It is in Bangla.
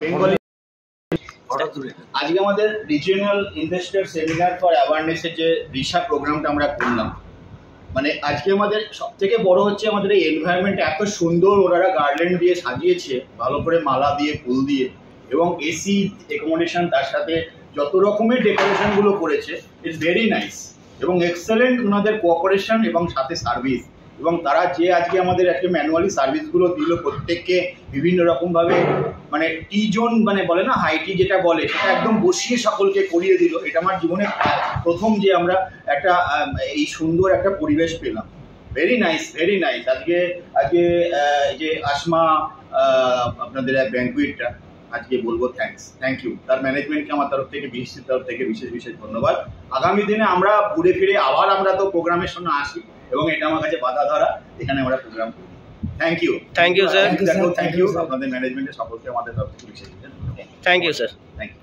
বেঙ্গলি আজকে আমাদের রিজিওনাল ইনভেস্টর সেমিনার ফর অ্যাওয়ারনেসের যে রিসা প্রোগ্রামটা আমরা করলাম, মানে আজকে আমাদের সব থেকে বড় হচ্ছে আমাদের এই এনভায়রনমেন্ট এত সুন্দর ওনারা গার্ডেন দিয়ে সাজিয়েছে, ভালো করে মালা দিয়ে ফুল দিয়ে, এবং এসি অ্যাকোমোডেশন তার সাথে যত রকমের ডেকোরেশনগুলো করেছে, ইটস ভেরি নাইস এবং এক্সেলেন্ট ওনাদের কোঅপারেশন এবং সাথে সার্ভিস। এবং তারা যে আজকে আমাদের আজকে ম্যানুয়ালি সার্ভিসগুলো দিল প্রত্যেককে বিভিন্ন রকমভাবে, মানে টি জোন মানে বলে না হাইটি যেটা বলে, সেটা একদম বসিয়ে সকলকে করিয়ে দিল। এটা আমার জীবনে প্রথম যে আমরা একটা এই সুন্দর একটা পরিবেশ পেলাম। Very nice, very nice. আজকে যে আসমা আপনাদের ব্যাঙ্কুয়েটটা আজকে বলবো থ্যাংক ইউ। তার ম্যানেজমেন্টকে আমার তরফ থেকে বিশেষ ধন্যবাদ। আগামী দিনে আমরা ঘুরে ফিরে আবার আমরা তো প্রোগ্রামের জন্য আসি এবং এটা আমার কাছে বাধা ধরা, এখানে আমরা প্রোগ্রাম করি। Thank you sir. Thank you আপনাদের ম্যানেজমেন্টের সকলকে আমাদের তরফ থেকে বিশেষ ধন্যবাদ। Thank you sir. Thank you.